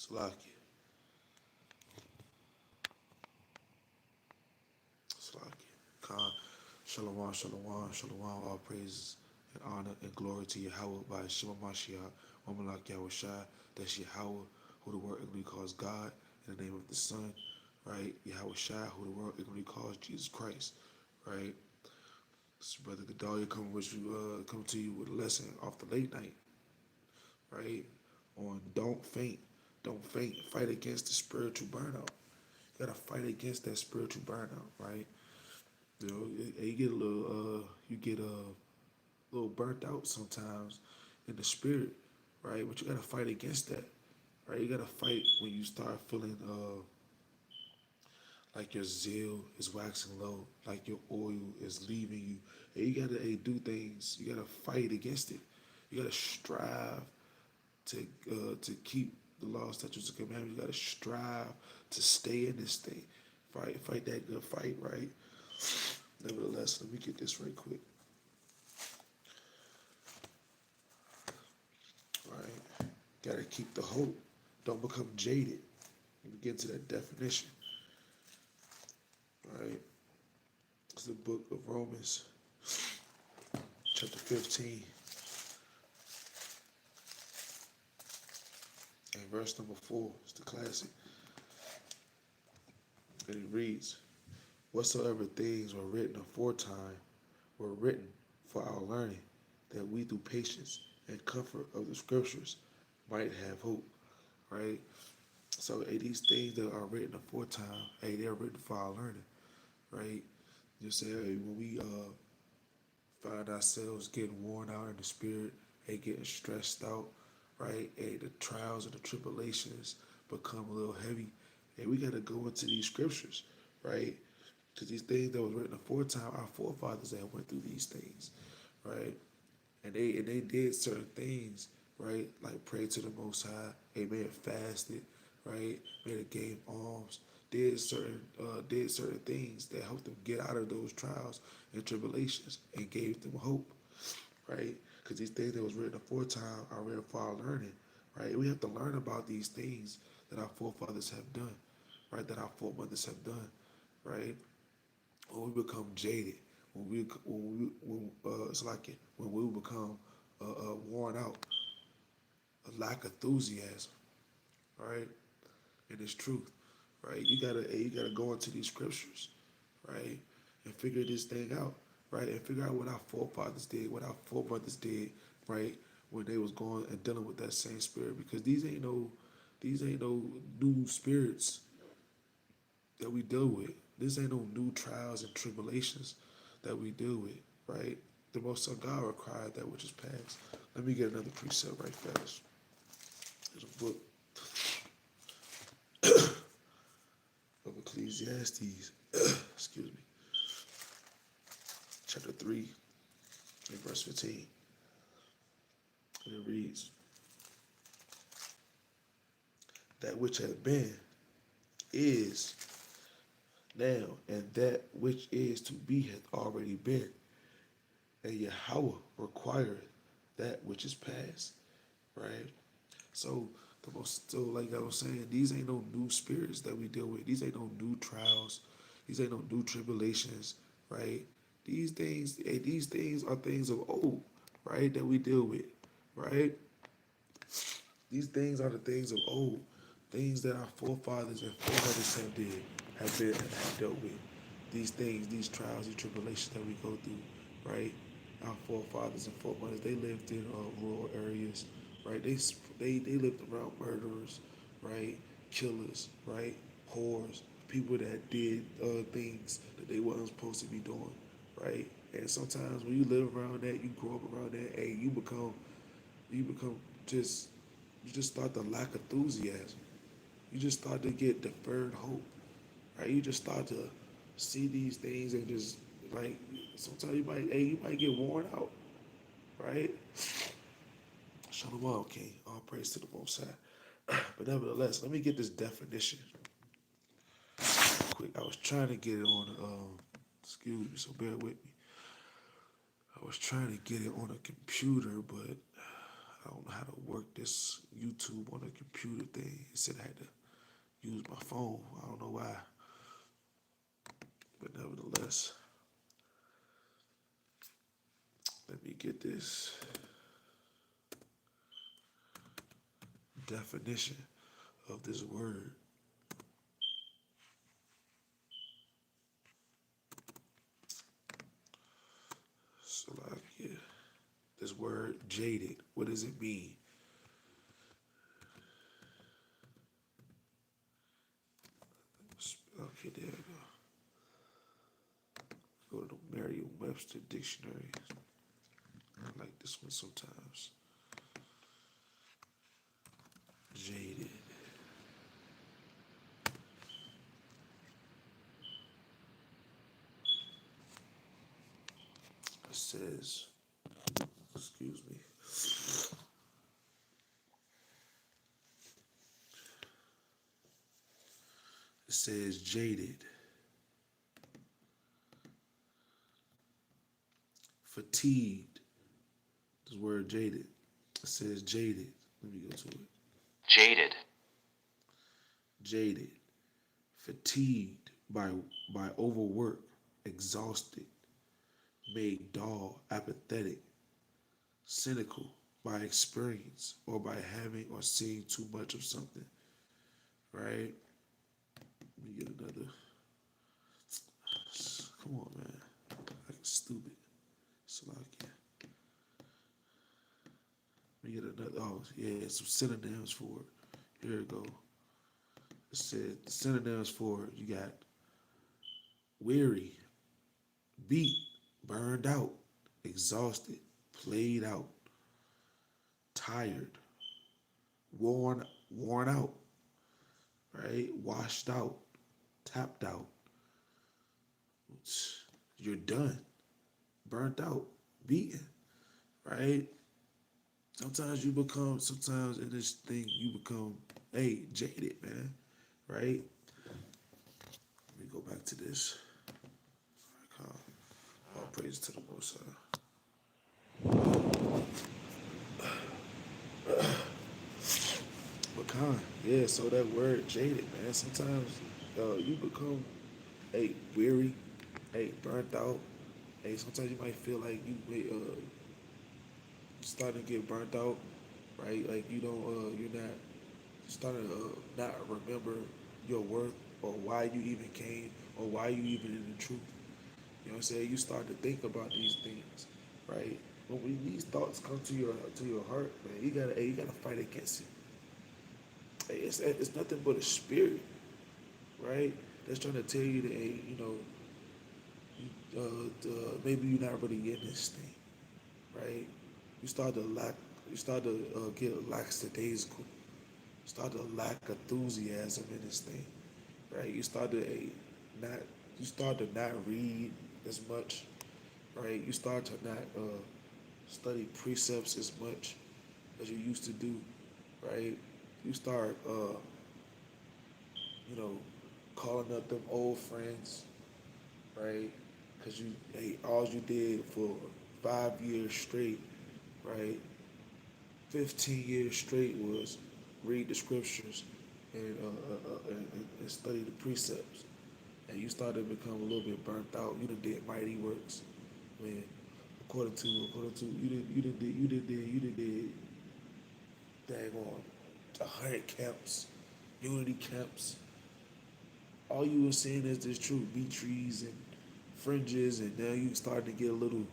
Salaki. Salaki. Khan. Shalom, shalom, shalom. All praises and honor and glory to Yahweh by Shema Mashiach, Wamalak Yahweh Shai. That's Yahweh, who the world ignorantly calls God, in the name of the Son, right? Yahweh Shai, who the world ignorantly calls Jesus Christ, right? This Brother Gedalia come to you with a lesson off the late night, right? On don't faint. Don't faint. Fight against the spiritual burnout. You gotta fight against that spiritual burnout, right? You know, you get a little burnt out sometimes in the spirit, right? But you gotta fight against that, right? You gotta fight when you start feeling like your zeal is waxing low, like your oil is leaving you. And you gotta do things. You gotta fight against it. You gotta strive to keep the law, statutes, and commandments. You gotta strive to stay in this thing. Fight that good fight, right? Nevertheless, let me get this right quick. Right? Gotta keep the hope. Don't become jaded. Let me get to that definition. Right? It's the book of Romans, chapter 15, and verse number 4. It's the classic. And it reads, whatsoever things were written aforetime were written for our learning, that we through patience and comfort of the scriptures might have hope. Right? So these things that are written aforetime, they're written for our learning. Right? You say, when we find ourselves getting worn out in the spirit, getting stressed out, right? The trials and the tribulations become a little heavy. We got to go into these scriptures, right? Because these things that was written aforetime, our forefathers that went through these things, right? And they did certain things, right? Like pray to the Most High, amen, fasted, right? Made a gave alms, did certain things that helped them get out of those trials and tribulations and gave them hope, right? Because these things that was written aforetime are written for our learning, right? We have to learn about these things that our forefathers have done, right? That our foremothers have done, right? When we become jaded, it's like it, when we become worn out, a lack of enthusiasm, right? And it's truth, right? You gotta go into these scriptures, right, and figure this thing out, right, and figure out what our forefathers did, what our foremothers did, right, when they was going and dealing with that same spirit, because these ain't no new spirits that we deal with. This ain't no new trials and tribulations that we deal with, right? The Most High God required that which is past. Let me get another precept right fast. There's a book of Ecclesiastes, excuse me, chapter 3, and verse 15. And it reads, that which hath been is now, and that which is to be hath already been. And Yahweh required that which is past, right? So like I was saying, these ain't no new spirits that we deal with. These ain't no new trials. These ain't no new tribulations, right? These things are things of old, right? That we deal with, right? These things are the things of old, things that our forefathers and foremothers have dealt with. These things, these trials, these tribulations that we go through, right? Our forefathers and foremothers, they lived in rural areas, right? They lived around murderers, right? Killers, right? Whores, people that did things that they weren't supposed to be doing, right? And sometimes when you live around that, you grow up around that, you become just you just start to lack enthusiasm. You just start to get deferred hope, right? You just start to see these things and just like sometimes you might get worn out, right? Shalom, okay. All praise to the Most High. But nevertheless, let me get this definition quick. I was trying to get it on. Excuse me, so bear with me. I was trying to get it on a computer, but I don't know how to work this YouTube on a computer thing. It said I had to use my phone. I don't know why, but nevertheless, let me get this definition of this word. So like, yeah, this word jaded. What does it mean? Okay, there we go. Go to the Merriam-Webster dictionary. I like this one sometimes. Jaded. It says, excuse me. It says jaded, fatigued. This word jaded. It says jaded. Let me go to it. Jaded. Jaded, fatigued by overwork, exhausted, made dull, apathetic, cynical by experience or by having or seeing too much of something. Right? Let me get another. Come on, man. Like stupid. So like, yeah. Let me get another. Oh, yeah, some synonyms for it. Here we go. It said the synonyms for it. You got weary, beat, burned out, exhausted, played out, tired, worn out, right? Washed out, tapped out. You're done, burnt out, beaten, right? Sometimes in this thing, you become, hey, jaded, man, right? Let me go back to this. All praise to the Most High. Pecan, yeah, so that word jaded, man. Sometimes you become, hey, weary, hey, burnt out. Hey, sometimes you might feel like you may starting to get burnt out, right? Like you don't, you're not starting to not remember your worth or why you even came or why you even in the truth. You know what I'm saying? You start to think about these things, right? But when these thoughts come to your heart, man, you gotta fight against it. Hey, it's nothing but a spirit, right? That's trying to tell you that, hey, maybe you're not really in this thing, right? You start to lack, you start to get lackadaisical, start to lack enthusiasm in this thing, right? Not, you start to not read as much, right? You start to not study precepts as much as you used to do, right? You start, you know, calling up them old friends, right? Because all you did for 5 years straight, right? 15 years straight was read the scriptures and study the precepts. And you started to become a little bit burnt out. You done did mighty works. Man, according to you did daggone 100 camps, unity camps. All you were seeing is this truth, beat trees and fringes, and now you starting to get a little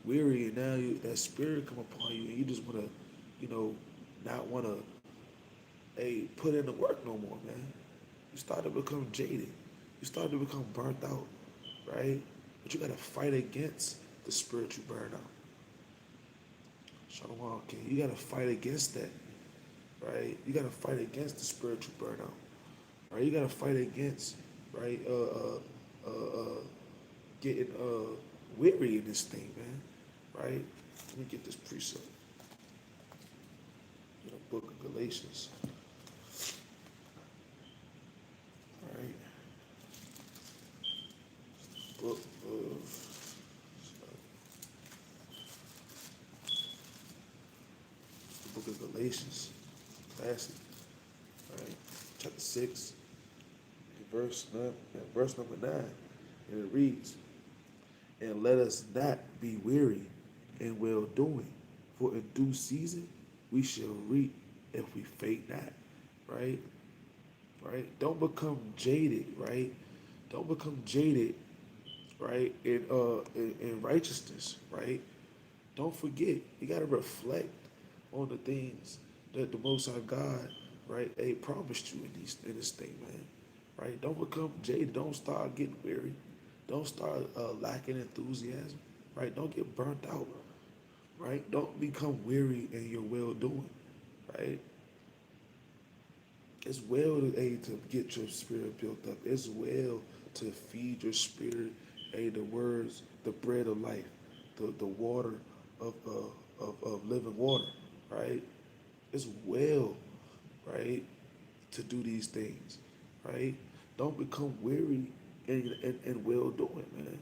weary, and now that spirit come upon you, and you just wanna, not wanna, hey, put in the work no more, man. You start to become jaded. You start to become burnt out, right? But you gotta fight against the spiritual burnout. Shalom, King. You gotta fight against that, right? You gotta fight against the spiritual burnout, right? You gotta fight against, right? Getting weary in this thing, man, right? Let me get this precept in the book of Galatians, all right? Book Lamentations, classic, right? Chapter 6, verse number 9, and it reads, "And let us not be weary in well doing, for in due season we shall reap if we faint not." Right? Right? Don't become jaded, right? Don't become jaded, right? In righteousness, right? Don't forget, you gotta reflect on the things that the Most High God, right, promised you in this thing, man. Right? Don't become jaded. Don't start getting weary. Don't start lacking enthusiasm. Right? Don't get burnt out. Right? Don't become weary in your well doing. Right? It's well to get your spirit built up. It's well to feed your spirit, the words, the bread of life, the water of living water, right? It's well, right, to do these things, right? Don't become weary in well doing, man,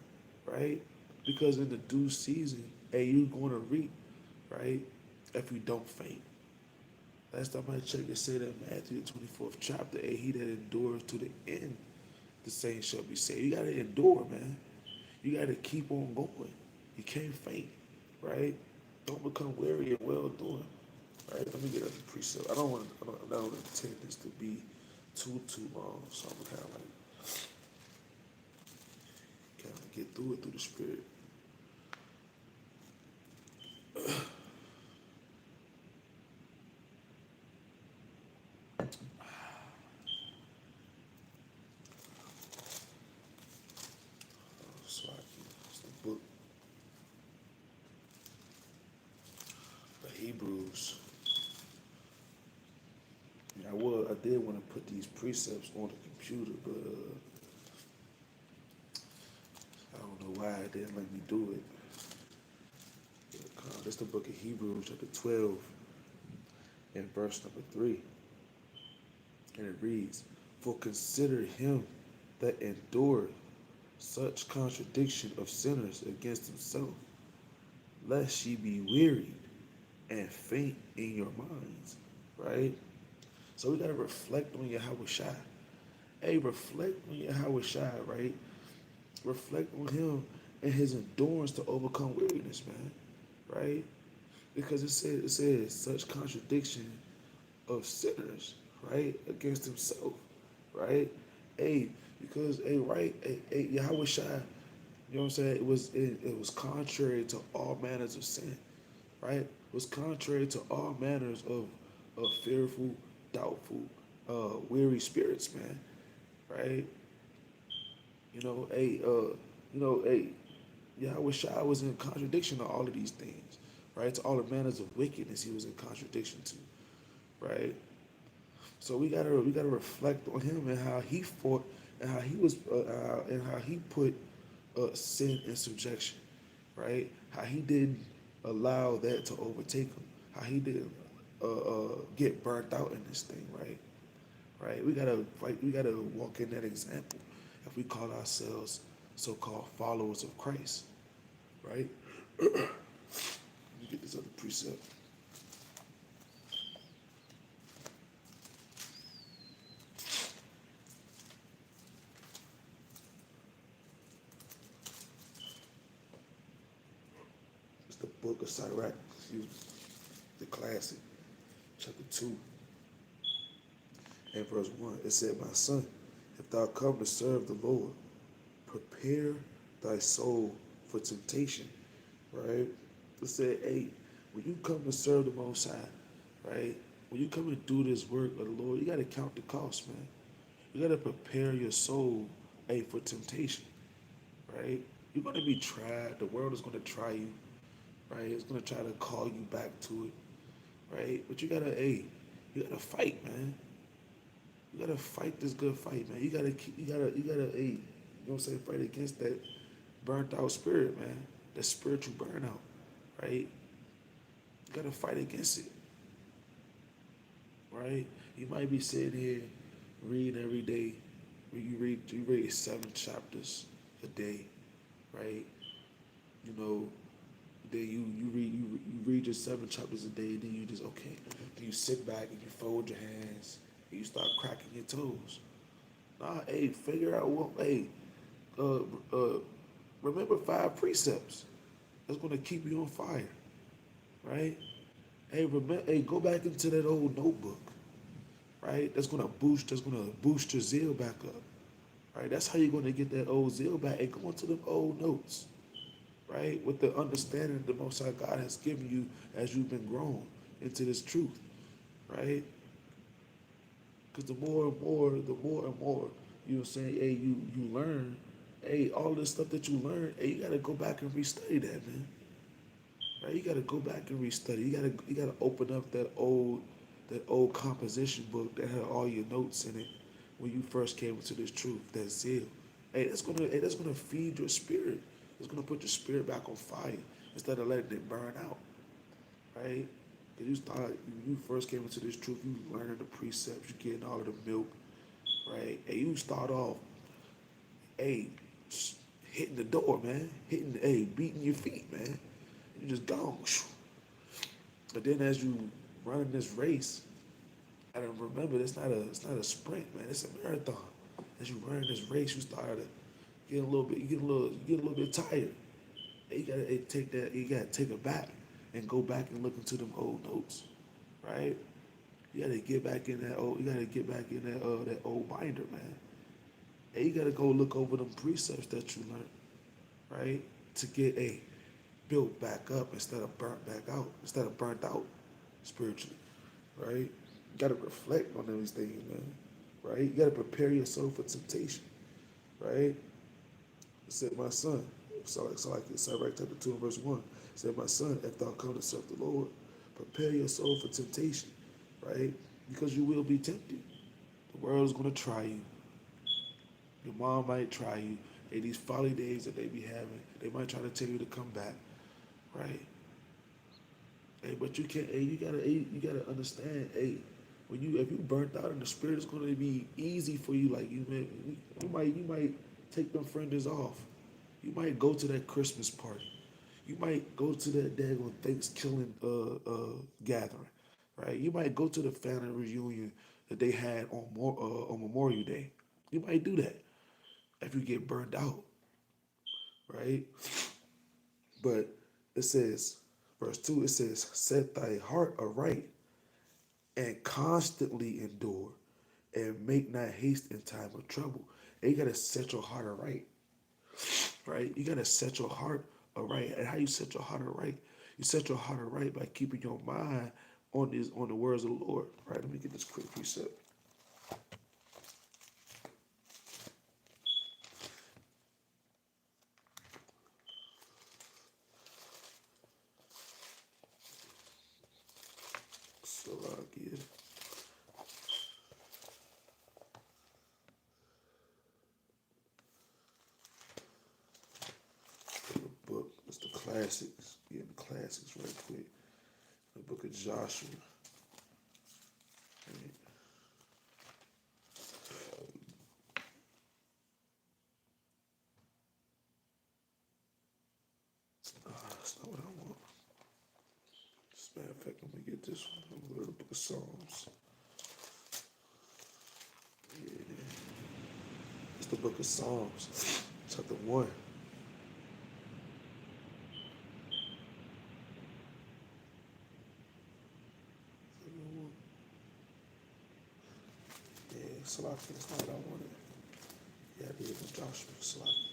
right? Because in the due season, you're going to reap, right, if you don't faint. Last time I checked, it said in Matthew the 24th chapter, he that endures to the end, the same shall be saved. You got to endure, man. You got to keep on going. You can't faint, right? Don't become weary and well doing, right? Let me get up the precept. I don't intend this to be too long, so I'm kind of get through it through the spirit. So it's the book of Hebrews. I did want to put these precepts on the computer, but I don't know why it didn't let me do it. This is the book of Hebrews, chapter 12, and verse number 3. And it reads, "For consider him that endured such contradiction of sinners against himself, lest ye be wearied and faint in your minds." Right? So we gotta reflect on Yahweh Shai. Reflect on Yahweh Shai, right? Reflect on him and his endurance to overcome weariness, man. Right? Because it says such contradiction of sinners, right, against himself, right? Because right, Yahweh Shai, you know what I'm saying? It was contrary to all manners of sin, right? It was contrary to all manners of fearful, doubtful, weary spirits, man, right? You know, Yahweh Shai was in contradiction to all of these things, right? To all the manners of wickedness, he was in contradiction to, right? So we gotta reflect on him and how he fought and how he was and how he put sin in subjection, right? How he didn't allow that to overtake him. How he didn't get burnt out in this thing, right? Right? We gotta fight. We gotta walk in that example if we call ourselves so-called followers of Christ, right? Let me get this other precept. It's the book of Sirach, the classic, chapter 2, and verse 1. It said, "My son, if thou come to serve the Lord, prepare thy soul for temptation." Right? It said, when you come to serve the Most High, right? When you come and do this work of the Lord, you got to count the cost, man. You got to prepare your soul, for temptation, right? You're going to be tried. The world is going to try you, right? It's going to try to call you back to it, right? But you gotta fight, man. You gotta fight this good fight, man. You gotta, you know what I'm saying, fight against that burnt out spirit, man. That spiritual burnout, right? You gotta fight against it, right? You might be sitting here reading every day. You read 7 chapters a day, right? You know, Then you read your 7 chapters a day. Then you just okay. Then you sit back and you fold your hands and you start cracking your toes. Nah, hey, figure out what. Hey, uh, uh, remember 5 precepts. That's gonna keep you on fire, right? Hey, remember. Hey, go back into that old notebook, right? That's gonna boost your zeal back up, right? That's how you're gonna get that old zeal back. Hey, go into them old notes, right? With the understanding the Most High God has given you as you've been grown into this truth, right? Because the more and more, you know what I'm saying, hey, you learn, hey, all this stuff that you learn, hey, you gotta go back and restudy that, man. Right? You gotta go back and restudy. You gotta open up that old composition book that had all your notes in it when you first came into this truth, that zeal. Hey, that's gonna feed your spirit. It's gonna put your spirit back on fire instead of letting it burn out, right? Cause when you first came into this truth, you learning the precepts, you getting all of the milk, right? And you start off, hey, hitting the door, man, hey, beating your feet, man. You just gone. But then as you running this race, I don't remember it's not a sprint, man. It's a marathon. As you run this race, you start to get a little bit, you get a little bit tired. And you gotta take that, you gotta take it back and go back and look into them old notes, right? You gotta get back in that old binder, man. And you gotta go look over them precepts that you learned, right? To get built back up instead of burnt out spiritually, right? You gotta reflect on these things, man. Right? You gotta prepare yourself for temptation, right? It said, my son, so like it said right chapter 2 and verse 1. It said, my son, if thou come to serve the Lord, prepare your soul for temptation, right? Because you will be tempted. The world is gonna try you. Your mom might try you. Hey, these folly days that they be having, they might try to tell you to come back, right? Hey, but you can't. Hey, you gotta understand. Hey, if you burnt out in the spirit, it's gonna be easy for you. Like you might take them friends off. You might go to that Christmas party. You might go to that daggone Thanksgiving gathering, right? You might go to the family reunion that they had on Memorial Day. You might do that if you get burned out, right? But it says, verse 2, it says, set thy heart aright and constantly endure and make not haste in time of trouble. And you gotta set your heart aright, right? You gotta set your heart aright. And how you set your heart aright? You set your heart aright by keeping your mind on the words of the Lord. Right? Let me get this quick precept. So I get the book. It's the classics. Getting the classics right quick. The book of Joshua. Right? That's not what I want. As a matter of fact, let me get this one. I'm gonna go to the book of Psalms. Yeah, it's the book of Psalms, chapter 1. Yeah, Salaki, that's not what I wanted. Yeah, I did from Joshua, Salaki.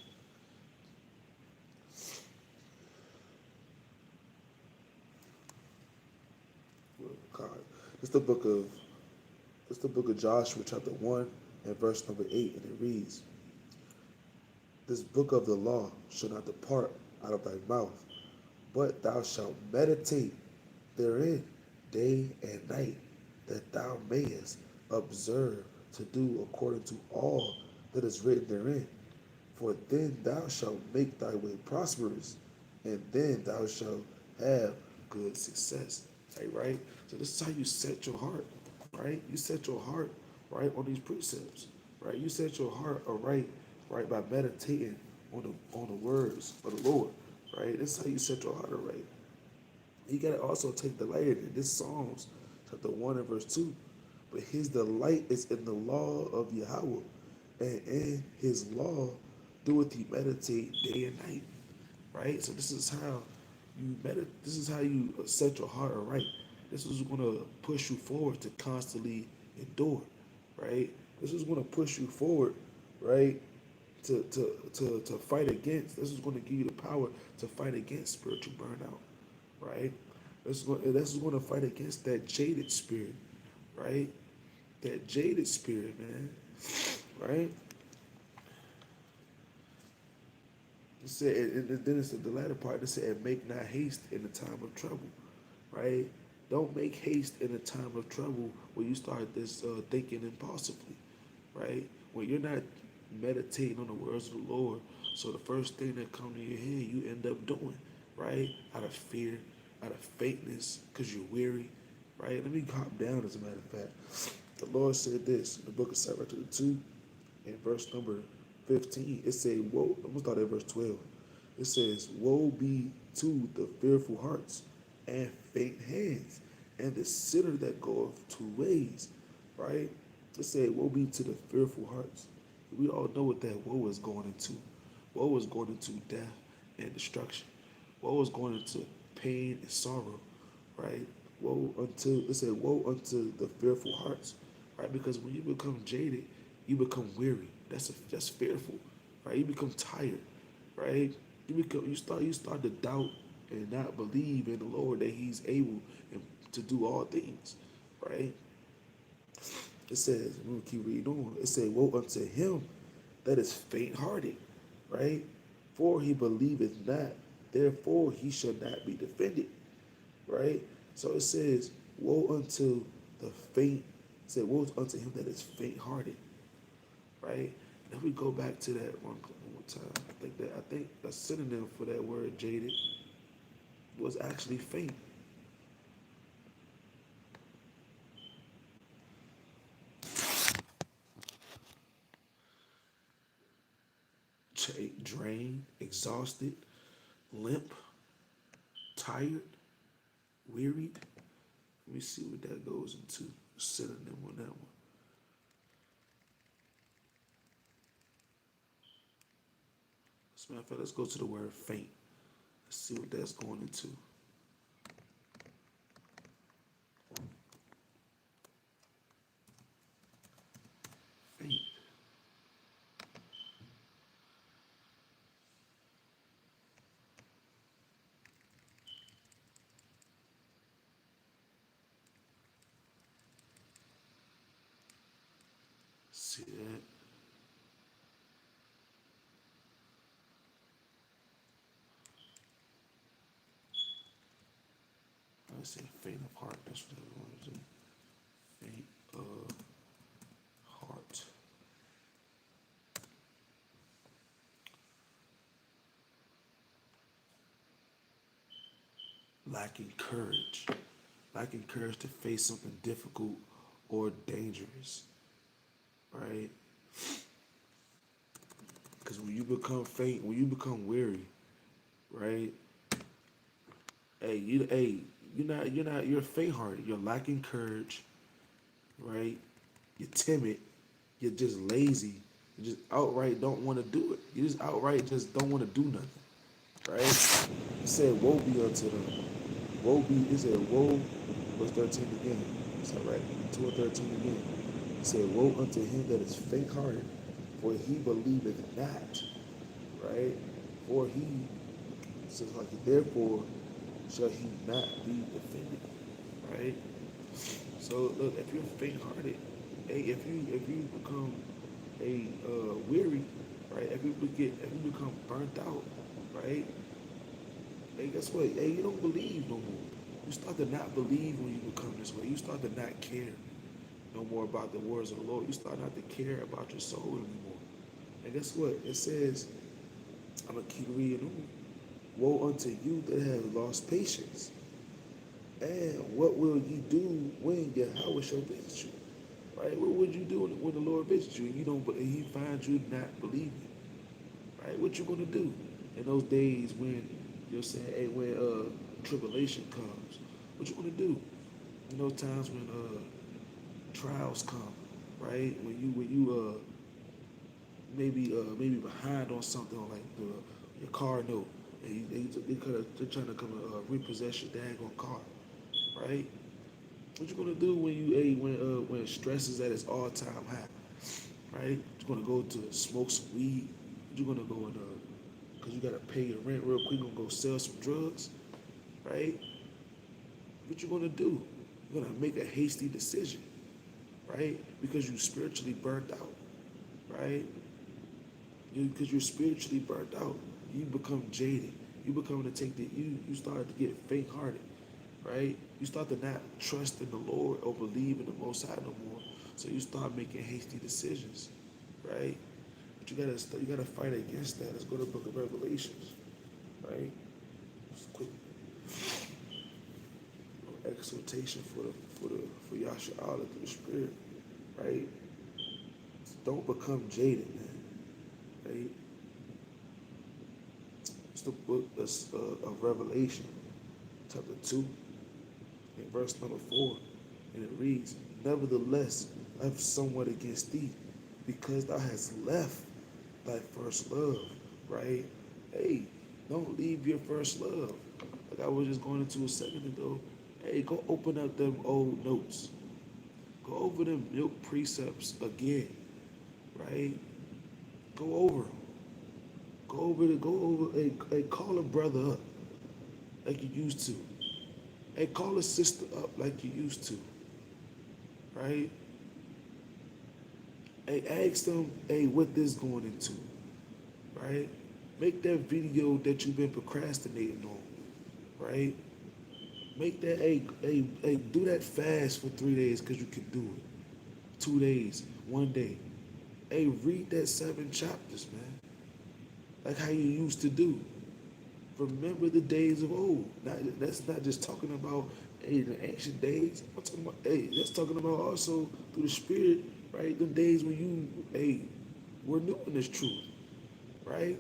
Well, God, it's the book of Joshua, chapter 1, and verse number 8, and it reads, this book of the law shall not depart out of thy mouth, but thou shalt meditate therein day and night, that thou mayest observe to do according to all that is written therein. For then thou shalt make thy way prosperous, and then thou shalt have good success. Okay, right? So this is how you set your heart, right? You set your heart right on these precepts, right? You set your heart right by meditating on the words of the Lord, right? This is how you set your heart right. You gotta also take delight in it. This Psalms chapter 1 and verse 2. But his delight is in the law of Yahweh, and in his law doeth he meditate day and night. Right? So this is how this is how you set your heart right. This is gonna push you forward to constantly endure. Right? This is gonna push you forward, right? To fight against. This is gonna give you the power to fight against spiritual burnout, right? This is going to fight against that jaded spirit, right? That jaded spirit, man, right? It said, and then it's the latter part. It said, "Make not haste in the time of trouble," right? Don't make haste in the time of trouble when you start this thinking impulsively, right? When you're not meditating on the words of the Lord, so the first thing that comes to your head, you end up doing, right? Out of fear, out of faintness, because you're weary, right? Let me hop down, as a matter of fact. The Lord said this in the book of Second 2, in verse number 15. It said, woe, I'm going to start at verse 12. It says, woe be to the fearful hearts and faint hands, and the sinner that goeth two ways, right? It said, woe be to the fearful hearts. We all know what that woe is going into. Woe is going into death and destruction. Woe is going into pain and sorrow, right? Woe unto, it said, woe unto the fearful hearts, right? Because when you become jaded, you become weary. That's fearful, right? You become tired, right? You start to doubt and not believe in the Lord that He's able to do all things, right? It says, we'll keep reading on. It says, woe unto him that is faint-hearted, right? For he believeth not, therefore he shall not be defended, right? So it says, woe unto the faint, it said, woe unto him that is faint-hearted, right? Then we go back to that one more time. I think a synonym for that word jaded was actually faint. Drained, exhausted, limp, tired, wearied. Let me see what that goes into. Synonym on that one. As a matter of fact, let's go to the word faint. Let's see what that's going into. Faint. See that? I say faint of heart. That's what I want to do. Faint of heart. Lacking courage. Lacking courage to face something difficult or dangerous. Right? Because when you become faint, when you become weary, right? You're faint-hearted. You're lacking courage, right? You're timid. You're just lazy. You just outright don't want to do it. You just outright just don't want to do nothing, right? It said, "Woe be unto them." Woe be. It said, "Woe." Verse 13 again. Is that right? 2:13 again. It said, "Woe unto him that is faint-hearted, for he believeth not." Right? For he says, like, therefore shall he not be offended, right? So look, if you're faint-hearted, hey, if you become a weary, right? If you become burnt out, right? Hey, guess what? Hey, you don't believe no more. You start to not believe when you become this way. You start to not care no more about the words of the Lord. You start not to care about your soul anymore. And guess what? It says, I'm gonna keep reading on. Woe unto you that have lost patience. And what will ye do when Yahweh shall visit you? Right? What would you do when the Lord visits you and you don't, and He finds you not believing? Right? What you gonna do in those days when You know what I'm saying? Hey, when tribulation comes, what you gonna do? You know, times when trials come, right? When you maybe behind on something like your car note, and they're trying to come repossess your daggone car, right? What you gonna do when when stress is at its all time high, right? You're gonna go to smoke some weed. You're gonna go and cause you gotta pay your rent real quick. You're gonna go sell some drugs, right? What you gonna do? You're gonna make a hasty decision, right? Because you spiritually burnt out, right? Because you're spiritually burnt out, you become jaded. You become to take the you start to get faint-hearted, right? You start to not trust in the Lord or believe in the Most High no more. So you start making hasty decisions, right? But you gotta fight against that. Let's go to the Book of Revelations, right? Just a quick exhortation for Yasha'Allah through the Spirit, right? Don't become jaded, man, right? It's the book of Revelation, chapter 2, and verse number 4. And it reads, Nevertheless, I have somewhat against thee, because thou hast left thy first love, right? Hey, don't leave your first love. Like I was just going into a second ago. Hey, go open up them old notes. Go over them milk precepts again, right? Go over them. Hey, call a brother up like you used to. Hey, call a sister up like you used to, right? Hey, ask them, hey, what this going into, right? Make that video that you've been procrastinating on, right? Make that, hey, do that fast for 3 days because you can do it. 2 days, 1 day. Hey, read that 7 chapters, man. Like how you used to do. Remember the days of old. That's not just talking about the ancient days. I'm talking about that's talking about also through the Spirit, right? The days when you were new in this truth, right?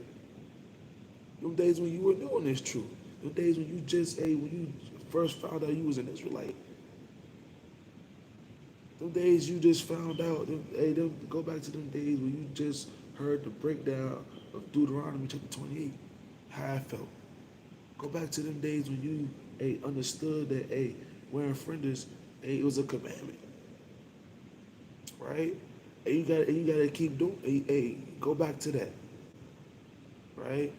Them days when you were new in this truth. Them days when you just when you first found out you was an Israelite. Them days you just found out. Go back to them days when you just heard the breakdown of Deuteronomy chapter 28. How I felt. Go back to them days when you understood that wearing fringes it was a commandment, right? And you gotta keep doing. Go back to that, right?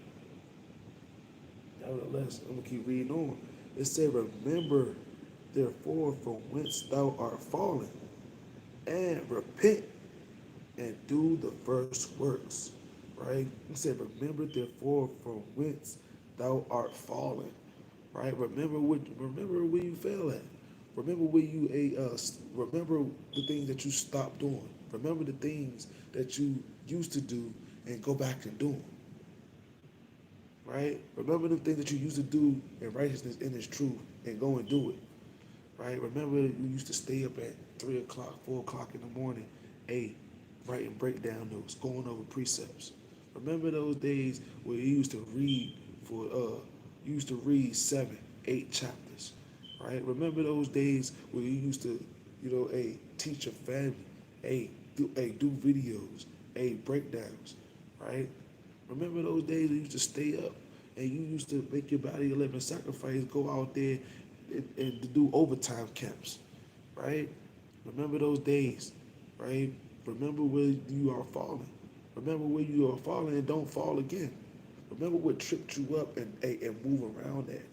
Nevertheless, I'm gonna keep reading on. It said, "Remember, therefore, from whence thou art fallen, and repent and do the first works." Right? It said, "Remember, therefore, from whence thou art fallen." Right? Remember where you fell at. Remember where you remember the things that you stopped doing. Remember the things that you used to do and go back and do them. Right? Remember the things that you used to do in righteousness in this truth and go and do it. Right? Remember you used to stay up at 3 o'clock, 4 o'clock in the morning, writing breakdown notes, going over precepts. Remember those days where you used to read you used to read 7, 8 chapters, right? Remember those days where you used to, teach your family, do videos, breakdowns, right? Remember those days where you used to stay up and you used to make your body a living sacrifice, go out there and to do overtime camps, right? Remember those days, right? Remember where you are falling. Remember where you are falling and don't fall again. Remember what tripped you up and move around that,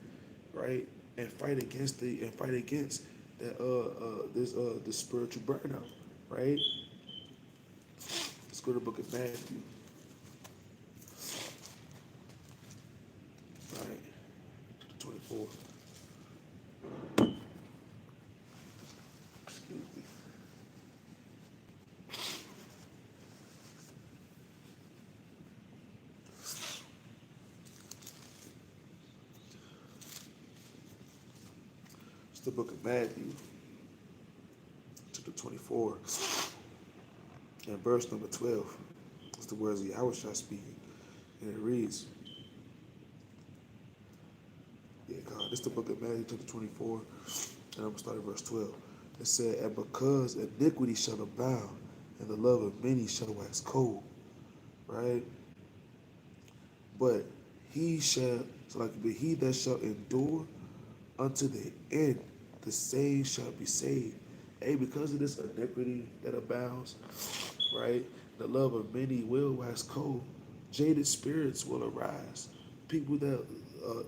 right? And fight against the spiritual burnout, right? Let's go to the book of Matthew. All right, 24. Excuse me. It's the book of Matthew, chapter 24, and verse number 12. It's the words of Yahweh speaking. And it reads, Yeah, God. This is the book of Matthew, chapter 24, and I'm going to start at verse 12. It said, and because iniquity shall abound, and the love of many shall wax cold, right? But but he that shall endure unto the end, the same shall be saved. Hey, because of this iniquity that abounds, right? The love of many will wax cold. Jaded spirits will arise. People that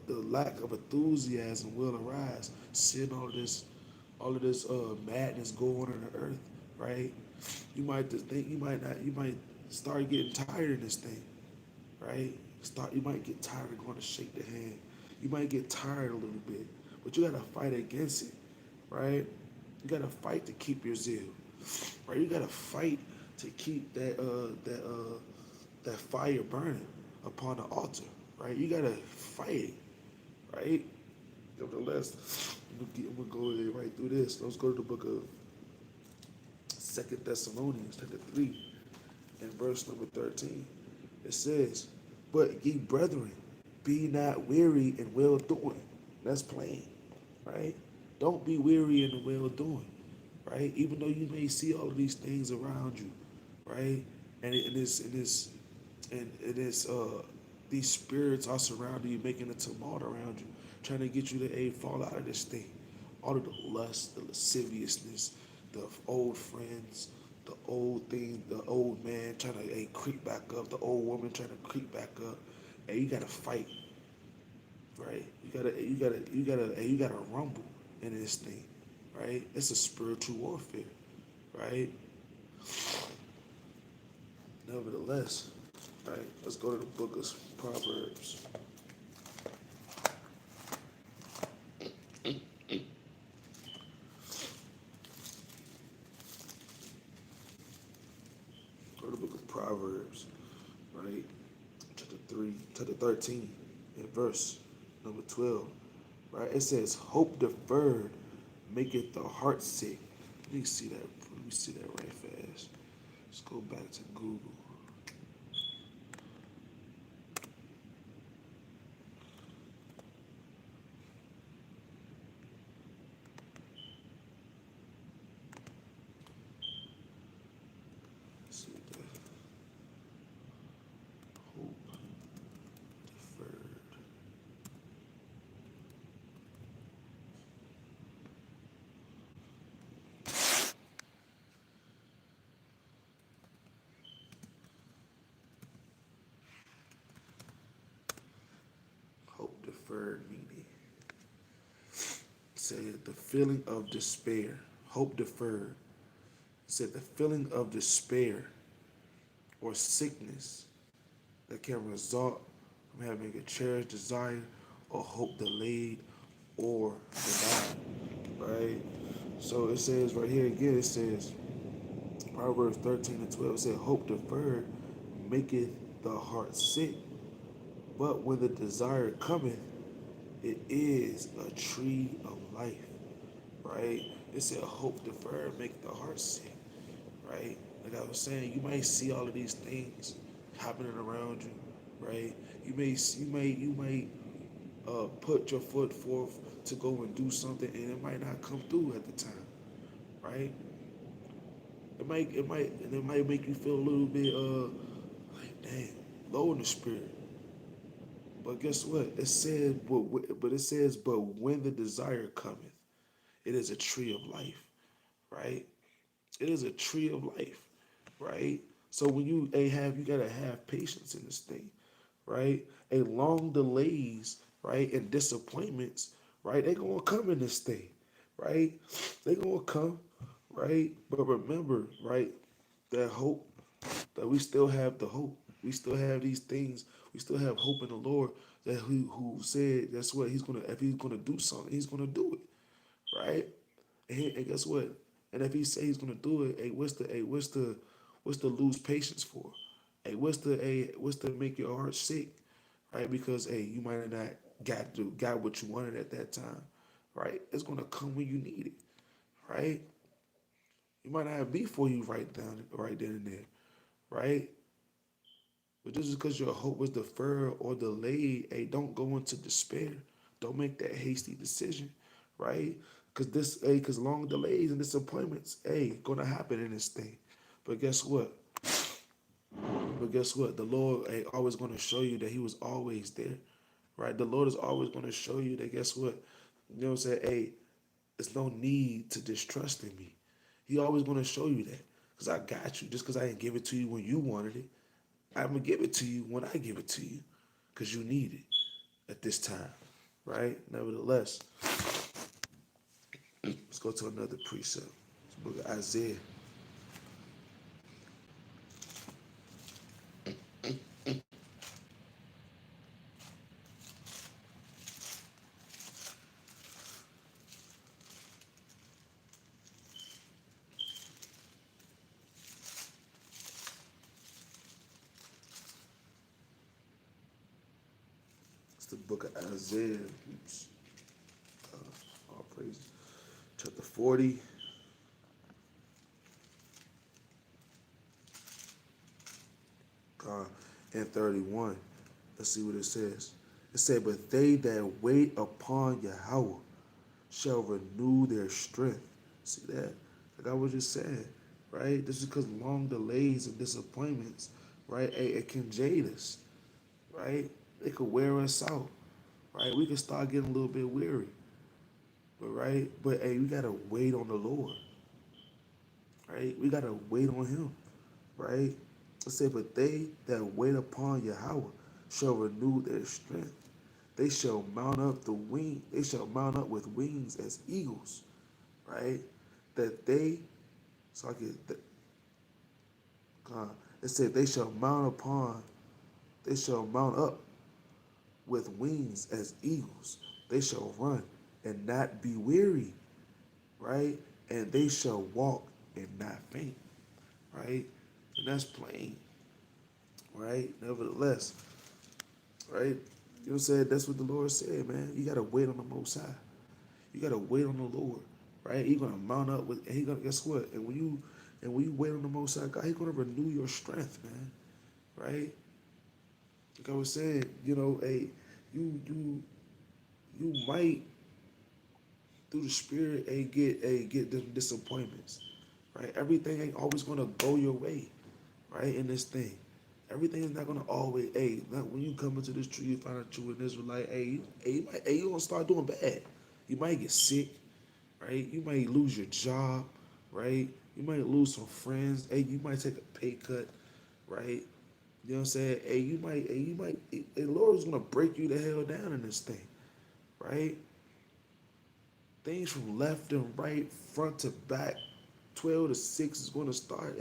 the lack of enthusiasm will arise. Seeing all of this madness going on in the earth, right? You might just think you might not. You might start getting tired of this thing, right? You might get tired of going to shake the hand. You might get tired a little bit, but you gotta fight against it, right? You gotta fight to keep your zeal, right? You gotta fight to keep that fire burning upon the altar, right? You gotta fight it, right? Nevertheless, I'm gonna go right through this. Let's go to the book of Second Thessalonians, chapter 3, and verse number 13. It says, but ye brethren, be not weary in well doing. That's plain, right? Don't be weary in well doing, right? Even though you may see all of these things around you, right? And these spirits are surrounding you, making a tumult around you, trying to get you to fall out of this thing. All of the lust, the lasciviousness, the old friends, the old thing, the old man trying to creep back up, the old woman trying to creep back up. And you gotta fight, right? You gotta rumble in this thing, right? It's a spiritual warfare, right? Nevertheless, right? Let's go to the book of Proverbs. Go to the book of Proverbs, right? Chapter 13, and verse number 12, right? It says, hope deferred maketh the heart sick. Let me see that. Let me see that right fast. Let's go back to Google. Let's see what that hope deferred. Hope deferred meaning. Said the feeling of despair. Hope deferred. Said the feeling of despair or sickness that can result from having a cherished desire or hope delayed or denied. Right? So it says right here again, it says Proverbs 13 and 12, it said, hope deferred maketh the heart sick, but when the desire cometh, it is a tree of life. Right? It said hope deferred make the heart sick. Right? Like I was saying, you might see all of these things happening around you, right? You may put your foot forth to go and do something, and it might not come through at the time, right? It might make you feel a little bit like dang, low in the spirit. But guess what? It says, but when the desire cometh, it is a tree of life, right? It is a tree of life, right? So when you gotta have patience in this thing, right? A long delays, right, and disappointments, right? They gonna come in this thing, right? They gonna come, right? But remember, right, that hope, that we still have the hope. We still have these things. We still have hope in the Lord that who said that's what he's gonna if he's gonna do something, he's gonna do it, right? And guess what? And if he say he's gonna do it, what's the lose patience for? What's the make your heart sick? Right? Because you might have not got what you wanted at that time. Right? It's gonna come when you need it. Right? You might not have beef for you right then and there. Right? But just because your hope was deferred or delayed, hey, don't go into despair. Don't make that hasty decision, right? Because long delays and disappointments, gonna happen in this thing. But guess what? But guess what? The Lord ain't always going to show you that He was always there, right? The Lord is always going to show you that. Guess what? You know what I'm saying? There's no need to distrust in me. He always going to show you that because I got you. Just because I didn't give it to you when you wanted it, I'm gonna give it to you when I give it to you because you need it at this time, right? Nevertheless, let's go to another precept. It's the book of Isaiah. It's the book of Isaiah. Oops. All praise. Chapter 40. uh, and 31. Let's see what it says. It said, but they that wait upon Yahweh shall renew their strength. See that? Like I was just saying, right? This is because long delays and disappointments, right? It can jade us, right? It could wear us out, right? We can start getting a little bit weary, but we gotta wait on the Lord, right? We gotta wait on Him, right? It said, but they that wait upon Yahweh shall renew their strength. They shall mount up the wing. They shall mount up with wings as eagles, right? That they, so I get, uh, it said they shall mount upon, they shall mount up with wings as eagles. They shall run and not be weary, right? And they shall walk and not faint, right? And that's plain, right? Nevertheless, right? You know what I'm saying? That's what the Lord said, man. You gotta wait on the Most High. You gotta wait on the Lord, right? He's gonna mount up with. And he gonna guess what? And when you wait on the Most High God, He's gonna renew your strength, man. Right? Like I was saying, you might through the Spirit get them disappointments, right? Everything ain't always gonna go your way, right? In this thing, everything is not gonna always. Not when you come into this tree, you find out you an Israelite. You gonna start doing bad. You might get sick, right? You might lose your job, right? You might lose some friends. You might take a pay cut, right? You know what I'm saying? The Lord is gonna break you the hell down in this thing, right? Things from left and right, front to back, 12 to 6 is gonna start,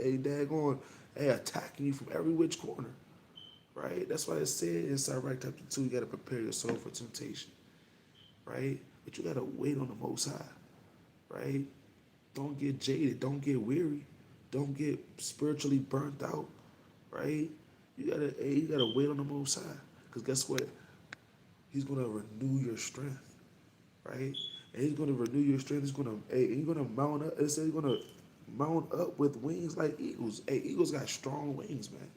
attacking you from every which corner, right? That's why it said in Sirach chapter 2, you gotta prepare your soul for temptation, right? But you gotta wait on the Most High, right? Don't get jaded. Don't get weary. Don't get spiritually burnt out, right? You gotta wait on the Most High, cause guess what? He's gonna renew your strength, right? And He's gonna renew your strength. He's gonna mount up. It says He's gonna mount up with wings like eagles. Eagles got strong wings, man.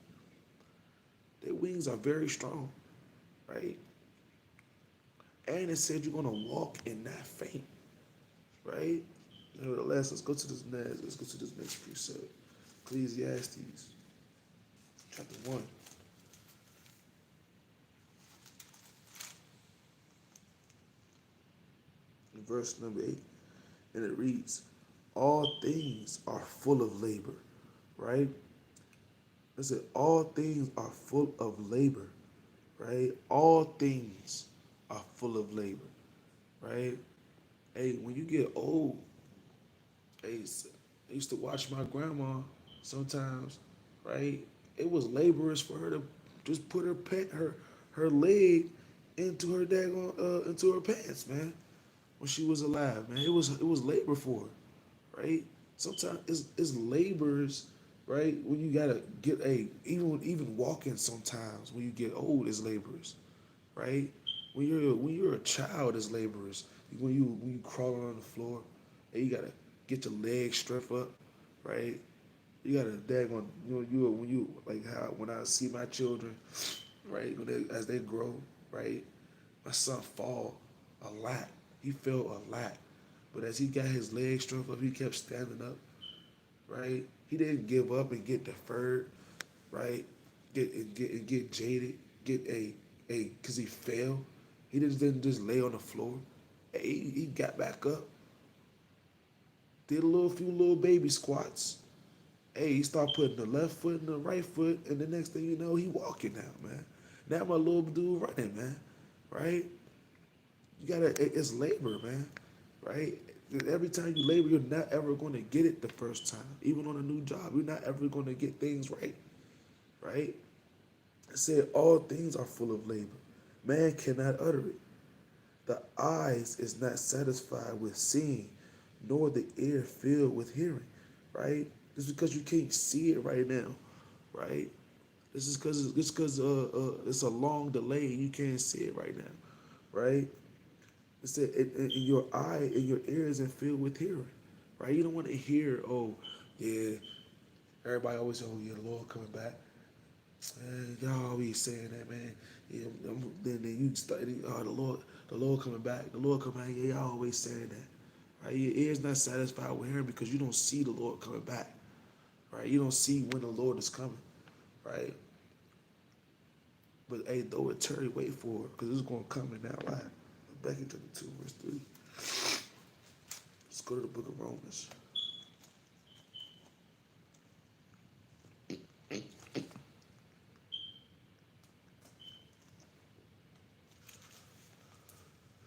Their wings are very strong, right? And it said you're gonna walk and not faint, right? Nevertheless, let's go to this next precept. Ecclesiastes, chapter 1, verse number 8. And it reads, all things are full of labor, right? It said, all things are full of labor, right? All things are full of labor, right? When you get old, I used to watch my grandma sometimes, right? It was laborious for her to just put her leg into her into her pants, man. When she was alive, man, it was labor for her, right? Sometimes it's labors, right? When you gotta get even walking sometimes when you get old is labors, right? When you're a child is laborers. When you crawling on the floor, and you gotta get your legs strength up, right? You gotta daggone when you like how when I see my children, right? As they grow, right? My son fall a lot. He felt a lot. But as he got his legs strength up, he kept standing up, right? He didn't give up and get deferred, right? Get jaded, get cause he fell. He didn't just lay on the floor. Hey, he got back up, did a few little baby squats. Hey, he started putting the left foot and the right foot, and the next thing you know, he walking now, man. Now my little dude running, man. Right? You gotta, it's labor, man. Right? Every time you labor, you're not ever going to get it the first time. Even on a new job, you're not ever going to get things right. Right? It said all things are full of labor. Man cannot utter it. The eyes is not satisfied with seeing, nor the ear filled with hearing. Right? Just because you can't see it right now. Right? This is because it's a long delay and you can't see it right now. Right? It said in your eye and your ears and filled with hearing. Right? You don't want to hear, oh, yeah, everybody always say, oh, yeah, the Lord coming back. Y'all always saying that, man. Yeah, then you start, oh, the Lord coming back. The Lord coming back. Yeah, y'all always saying that. Right? Your ears not satisfied with hearing because you don't see the Lord coming back. Right? You don't see when the Lord is coming. Right? But hey, though it tarry, wait for it, because it's going to come in that life. Back into the 2 verse 3. Let's go to the book of Romans.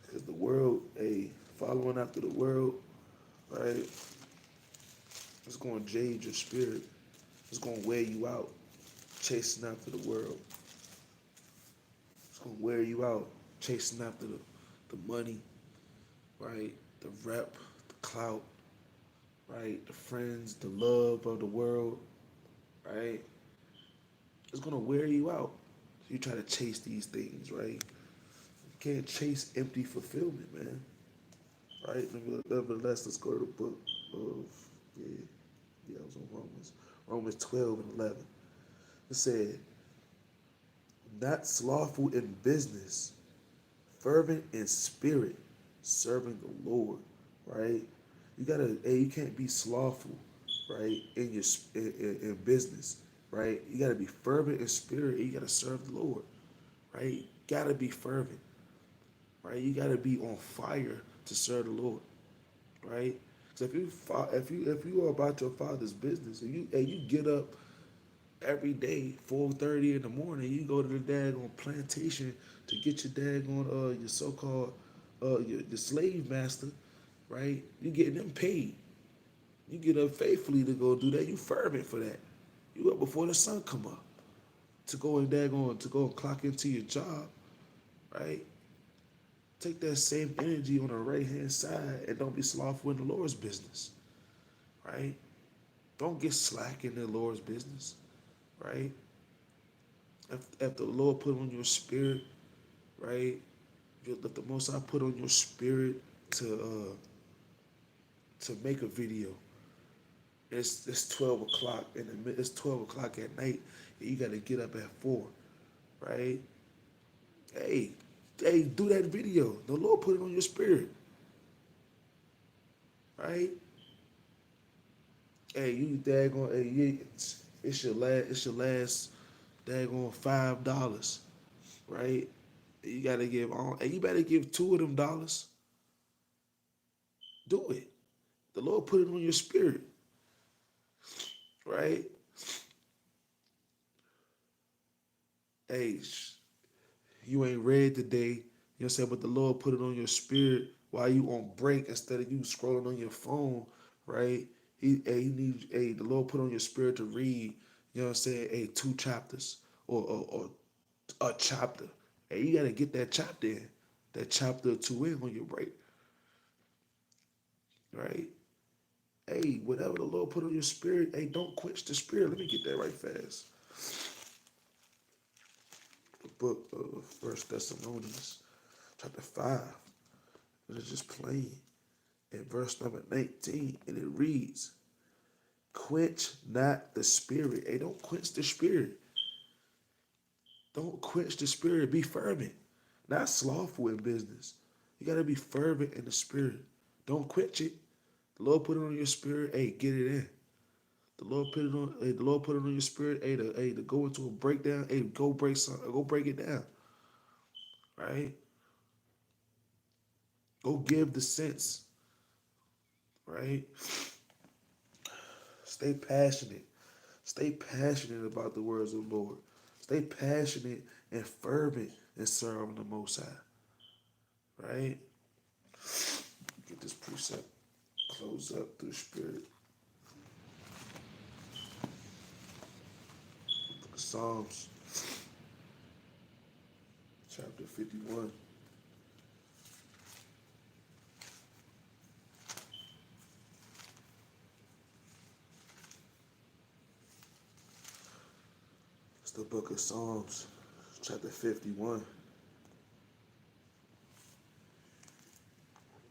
Because the world, hey, following after the world, right, it's going to jade your spirit. It's going to wear you out, chasing after the world. It's going to wear you out, chasing after the money, right, the rep, the clout, right, the friends, the love of the world, right? It's gonna wear you out. You try to chase these things, right? You can't chase empty fulfillment, man. Right? Nevertheless, let's go to the book of yeah, it was on Romans. Romans 12 and 11. It said, not slothful in business, fervent in spirit, serving the Lord. Right? You gotta, hey, you can't be slothful, right? In your in business, right? You gotta be fervent in spirit. And you gotta serve the Lord, right? You gotta be fervent, right? You gotta be on fire to serve the Lord, right? Because if you are about your Father's business and you get up every day 4:30 in the morning, you go to the daggone plantation to get your daggone your so-called your slave master, right? You getting them paid. You get up faithfully to go do that. You fervent for that. You up before the sun come up to go and clock into your job, right? Take that same energy on the right hand side and don't be slothful in the Lord's business, right? Don't get slack in the Lord's business, right? If the Lord put on your spirit, right? If the Most High put on your spirit to make a video, it's 12 o'clock it's 12 o'clock at night, and you got to get up at 4, right? Hey, do that video. The Lord put it on your spirit, right? Hey, you daggone, hey, it's your last daggone $5, right? You gotta give on, and you better give $2 of them. Do it. The Lord put it on your spirit, right? Hey, you ain't read today, you know what I'm saying? But the Lord put it on your spirit while you on break instead of you scrolling on your phone, right? The Lord put on your spirit to read, you know what I'm saying? 2 chapters or a chapter. Hey, you gotta get that chapter in, that chapter or 2 in on your break, right? Hey, whatever the Lord put on your spirit, hey, don't quench the spirit. Let me get that right fast. The book of First Thessalonians, chapter 5. It is just plain in verse number 19, and it reads, quench not the spirit. Hey, don't quench the spirit. Don't quench the spirit. Be fervent, not slothful in business. You gotta be fervent in the spirit. Don't quench it. The Lord put it on your spirit. Hey, get it in. The Lord put it on. Hey, the Lord put it on your spirit. Hey, to go into a breakdown. Hey, go break something. Go break it down. Right. Go give the sense. Right. Stay passionate. Stay passionate about the words of the Lord. Stay passionate and fervent in serving the Most High. Right. Get this precept. Close up through the spirit. Psalms chapter 51. It's the book of Psalms, chapter 51,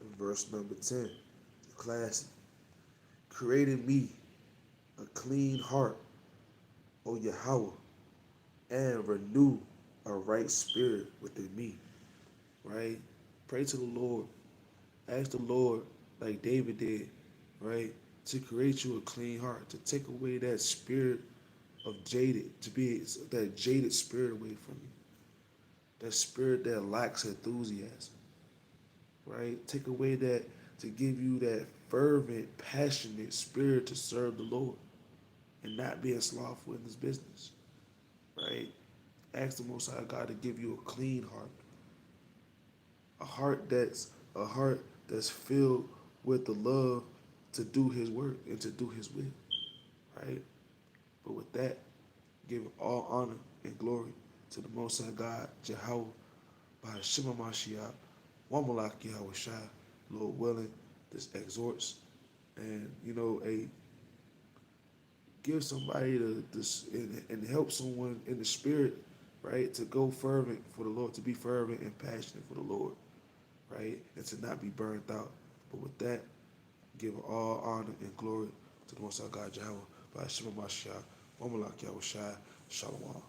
and verse number 10. Classic. Created me a clean heart, O Yahweh, and renew a right spirit within me. Right? Pray to the Lord. Ask the Lord, like David did, right? To create you a clean heart, to take away that spirit of jaded, to be that jaded spirit away from you. That spirit that lacks enthusiasm, right? Take away that, to give you that fervent, passionate spirit to serve the Lord and not being slothful in his business, right? Ask the Most High God to give you a clean heart, a heart that's filled with the love to do his work and to do his will, right? But with that, give all honor and glory to the Most High God, Jehovah, by Shema Mashiach, Wamalak Yahweh Shai, Lord willing, this exhorts and, give somebody this and help someone in the spirit, right, to go fervent for the Lord, to be fervent and passionate for the Lord, right, and to not be burned out. But with that, give all honor and glory to the Most High God, Jehovah, by Shema Mashiach, Wamalak Yahweh Shai, Shalom.